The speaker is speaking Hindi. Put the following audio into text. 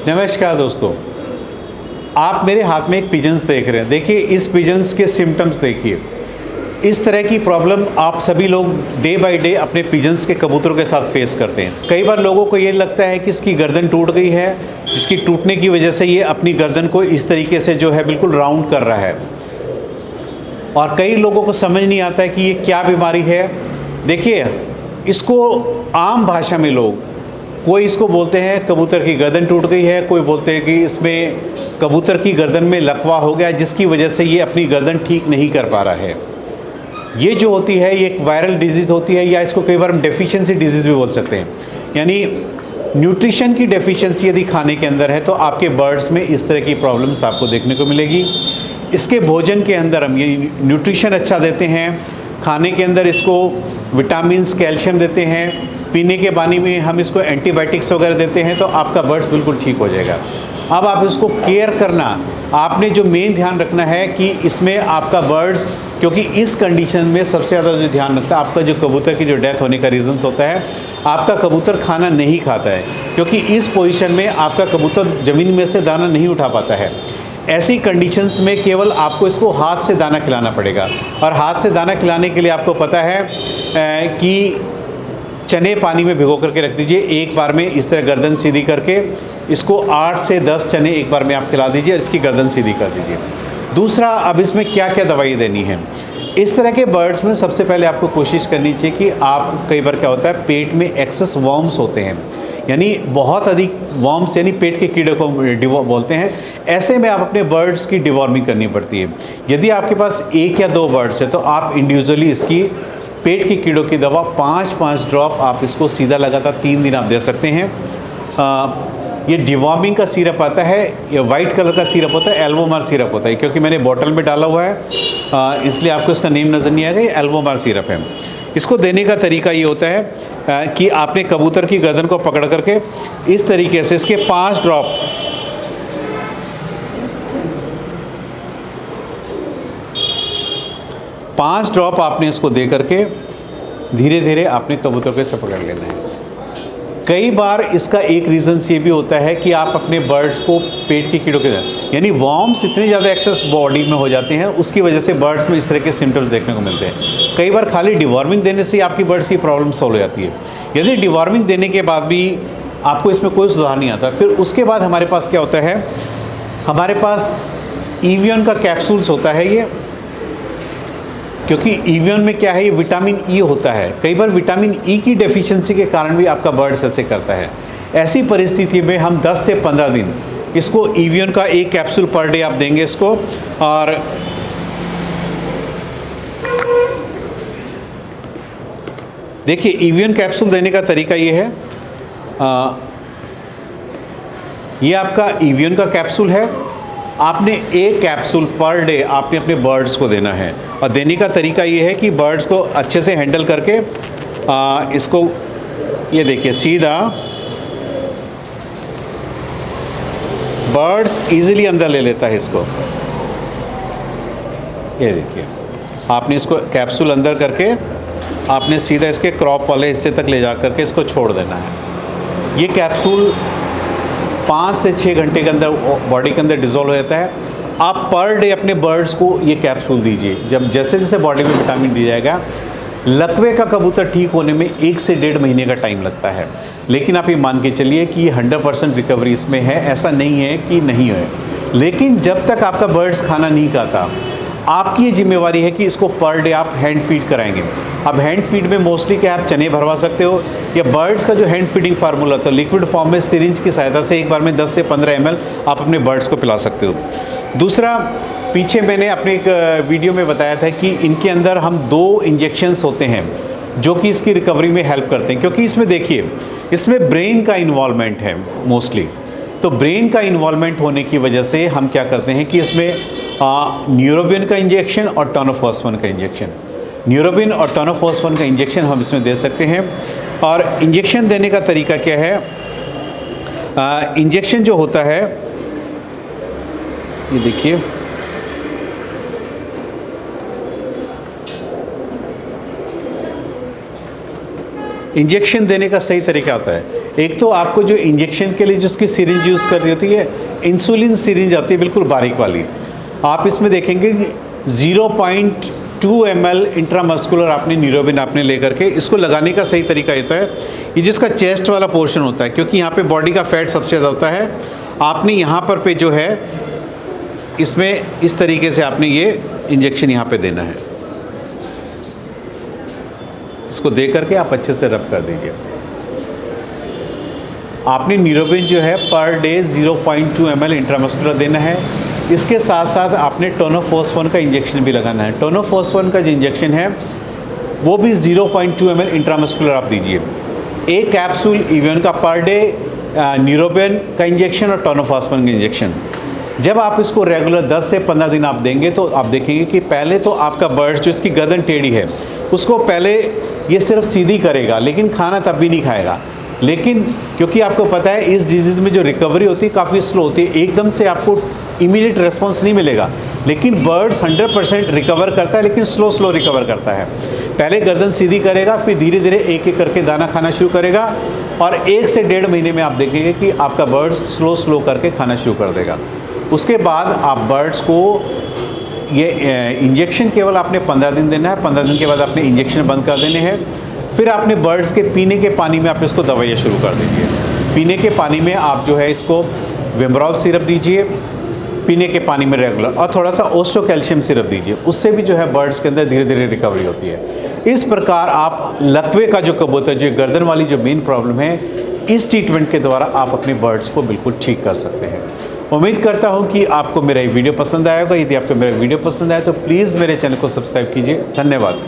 नमस्कार दोस्तों, आप मेरे हाथ में एक पिजन्स देख रहे हैं। देखिए इस पिजन्स के सिम्टम्स देखिए। इस तरह की प्रॉब्लम आप सभी लोग डे बाय डे अपने पिजन्स के कबूतरों के साथ फेस करते हैं। कई बार लोगों को ये लगता है कि इसकी गर्दन टूट गई है, इसकी टूटने की वजह से ये अपनी गर्दन को इस तरीके से जो है बिल्कुल राउंड कर रहा है, और कई लोगों को समझ नहीं आता है कि ये क्या बीमारी है। देखिए इसको आम भाषा में लोग, कोई इसको बोलते हैं कबूतर की गर्दन टूट गई है, कोई बोलते हैं कि इसमें कबूतर की गर्दन में लकवा हो गया जिसकी वजह से ये अपनी गर्दन ठीक नहीं कर पा रहा है। ये जो होती है ये एक वायरल डिजीज़ होती है, या इसको कई बार हम डेफिशिएंसी डिजीज़ भी बोल सकते हैं। यानी न्यूट्रिशन की डेफिशिएंसी यदि खाने के अंदर है तो आपके बर्ड्स में इस तरह की प्रॉब्लम्स आपको देखने को मिलेगी। इसके भोजन के अंदर हम ये न्यूट्रिशन अच्छा देते हैं, खाने के अंदर इसको विटामिन्स कैल्शियम देते हैं, पीने के पानी में हम इसको एंटीबायोटिक्स वगैरह देते हैं, तो आपका बर्ड्स बिल्कुल ठीक हो जाएगा। अब आप इसको केयर करना, आपने जो मेन ध्यान रखना है कि इसमें आपका बर्ड्स, क्योंकि इस कंडीशन में सबसे ज़्यादा जो ध्यान रखता है आपका जो कबूतर की जो डेथ होने का रीज़न्स होता है, आपका कबूतर खाना नहीं खाता है, क्योंकि इस पोजीशन में आपका कबूतर ज़मीन में से दाना नहीं उठा पाता है। ऐसी कंडीशंस में केवल आपको इसको हाथ से दाना खिलाना पड़ेगा, और हाथ से दाना खिलाने के लिए आपको पता है कि चने पानी में भिगो करके रख दीजिए। एक बार में इस तरह गर्दन सीधी करके इसको 8 से 10 चने एक बार में आप खिला दीजिए और इसकी गर्दन सीधी कर दीजिए। दूसरा, अब इसमें क्या क्या दवाई देनी है। इस तरह के बर्ड्स में सबसे पहले आपको कोशिश करनी चाहिए कि आप, कई बार क्या होता है पेट में एक्सेस वर्म्स होते हैं, यानी बहुत अधिक वर्म्स, यानी पेट के कीड़े को बोलते हैं। ऐसे में आप अपने बर्ड्स की डिवॉर्मिंग करनी पड़ती है। यदि आपके पास 1 या 2 बर्ड्स है तो आप इंडिविजुअली इसकी पेट के कीड़ों की दवा 5-5 ड्रॉप आप इसको सीधा लगातार 3 दिन आप दे सकते हैं। ये डिवॉर्मिंग का सिरप आता है, ये वाइट कलर का सिरप होता है, एल्वोमार सिरप होता है, क्योंकि मैंने बॉटल में डाला हुआ है इसलिए आपको इसका नेम नज़र नहीं आएगा। ये एल्वोमार सिरप है। इसको देने का तरीका ये होता है कि आपने कबूतर की गर्दन को पकड़ करके इस तरीके से इसके 5 ड्रॉप आपने इसको दे करके धीरे धीरे आपने कबूतर को से पकड़ लेना है। कई बार इसका एक रीज़न ये भी होता है कि आप अपने बर्ड्स को पेट के कीड़ों के, यानी वर्म्स इतने ज़्यादा एक्सेस बॉडी में हो जाते हैं, उसकी वजह से बर्ड्स में इस तरह के सिम्टम्स देखने को मिलते हैं। कई बार खाली डिवॉर्मिंग देने से आपकी बर्ड्स की प्रॉब्लम सॉल्व हो जाती है। यदि डिवॉर्मिंग देने के बाद भी आपको इसमें कोई सुधार नहीं आता, फिर उसके बाद हमारे पास क्या होता है, हमारे पास ईवियन का कैप्सूल्स होता है ये, क्योंकि ईवियन में क्या है, ये विटामिन ई होता है। कई बार विटामिन ई की डेफिशिएंसी के कारण भी आपका बर्ड्स ऐसे करता है। ऐसी परिस्थिति में हम 10 से 15 दिन इसको ईवियन का 1 कैप्सूल पर डे आप देंगे इसको। और देखिए ईवियन कैप्सूल देने का तरीका ये है, ये आपका ईवियन का कैप्सूल है। आपने 1 कैप्सूल पर डे आपने अपने बर्ड्स को देना है, और देने का तरीका ये है कि बर्ड्स को अच्छे से हैंडल करके इसको, ये देखिए सीधा बर्ड्स इजीली अंदर ले लेता है इसको। ये देखिए आपने इसको कैप्सूल अंदर करके आपने सीधा इसके क्रॉप वाले हिस्से तक ले जा करके इसको छोड़ देना है। ये कैप्सूल 5 से 6 घंटे के अंदर बॉडी के अंदर डिज़ोल्व हो जाता है। आप पर डे अपने बर्ड्स को ये कैप्सूल दीजिए। जब जैसे जैसे बॉडी में विटामिन दी जाएगा, लकवे का कबूतर ठीक होने में 1 से 1.5 महीने का टाइम लगता है, लेकिन आप ये मान के चलिए कि 100% रिकवरी इसमें है। ऐसा नहीं है कि नहीं है, लेकिन जब तक आपका बर्ड्स खाना नहीं खाता, आपकी ये जिम्मेवारी है कि इसको पर डे आप हैंड फीड कराएंगे। अब हैंड फीड में मोस्टली क्या आप चने भरवा सकते हो, या बर्ड्स का जो हैंड फीडिंग फार्मूला था लिक्विड फॉर्म में सिरिंज की सहायता से एक बार में 10 से 15 ml आप अपने बर्ड्स को पिला सकते हो। दूसरा, पीछे मैंने अपने एक वीडियो में बताया था कि इनके अंदर हम 2 इंजेक्शंस होते हैं जो कि इसकी रिकवरी में हेल्प करते हैं, क्योंकि इसमें देखिए इसमें ब्रेन का इन्वॉल्वमेंट है मोस्टली। तो ब्रेन का इन्वॉल्वमेंट होने की वजह से हम क्या करते हैं कि इसमें न्यूरोबिन का इंजेक्शन और टोनोफॉस्फेन का इंजेक्शन, न्यूरोबिन और टोनोफॉस्फेन का इंजेक्शन हम इसमें दे सकते हैं। और इंजेक्शन देने का तरीका क्या है, इंजेक्शन जो होता है, ये देखिए इंजेक्शन देने का सही तरीका होता है। एक तो आपको जो इंजेक्शन के लिए जिसकी सिरिंज यूज़ कर रही होती है, इंसुलिन सिरिंज आती है बिल्कुल बारीक वाली। आप इसमें देखेंगे कि 0.2 ml इंट्रामस्कुलर आपने न्यूरोबिन आपने लेकर के इसको लगाने का सही तरीका होता है, ये जिसका चेस्ट वाला पोर्शन होता है, क्योंकि यहाँ पे बॉडी का फैट सबसे ज़्यादा होता है। आपने यहाँ पर जो है इसमें इस तरीके से आपने ये इंजेक्शन यहाँ पे देना है। इसको दे करके आप अच्छे से रब कर दीजिए। आपने न्यूरोबिन जो है पर डे 0.2 ml इंट्रामस्कुलर देना है। इसके साथ साथ आपने टोनोफॉस्फोन का इंजेक्शन भी लगाना है। टोनोफॉस्फोन का जो इंजेक्शन है वो भी 0.2 ml इंट्रामस्कुलर आप दीजिए। एक कैप्सूल इवन का पर डे न्यूरोबिन का इंजेक्शन और टोनोफॉस्फोन का इंजेक्शन। जब आप इसको रेगुलर 10 से 15 दिन आप देंगे तो आप देखेंगे कि पहले तो आपका बर्ड जो इसकी गर्दन टेढ़ी है उसको पहले ये सिर्फ सीधी करेगा, लेकिन खाना तब भी नहीं खाएगा। लेकिन क्योंकि आपको पता है इस डिजीज़ में जो रिकवरी होती है काफ़ी स्लो होती है, एकदम से आपको इमीडिएट रेस्पॉन्स नहीं मिलेगा। लेकिन बर्ड्स 100% रिकवर करता है, लेकिन स्लो रिकवर करता है। पहले गर्दन सीधी करेगा, फिर धीरे धीरे एक एक करके दाना खाना शुरू करेगा और 1 से 1.5 महीने में आप देखेंगे कि आपका बर्ड्स स्लो करके खाना शुरू कर देगा। उसके बाद आप बर्ड्स को ये इंजेक्शन केवल आपने 15 दिन देना है। 15 दिन के बाद आपने इंजेक्शन बंद कर देने हैं। फिर आपने बर्ड्स के पीने के पानी में आप इसको दवाइयाँ शुरू कर दीजिए। पीने के पानी में आप जो है इसको विमरॉल सिरप दीजिए पीने के पानी में रेगुलर, और थोड़ा सा ओस्टो कैल्शियम सिरप दीजिए। उससे भी जो है बर्ड्स के अंदर धीरे धीरे रिकवरी होती है। इस प्रकार आप लकवे का जो कबूतर जो गर्दन वाली जो मेन प्रॉब्लम है, इस ट्रीटमेंट के द्वारा आप अपने बर्ड्स को बिल्कुल ठीक कर सकते हैं। उम्मीद करता हूं कि आपको मेरा ये वीडियो पसंद आएगा। यदि आपको मेरा वीडियो पसंद आए तो प्लीज़ मेरे चैनल को सब्सक्राइब कीजिए। धन्यवाद।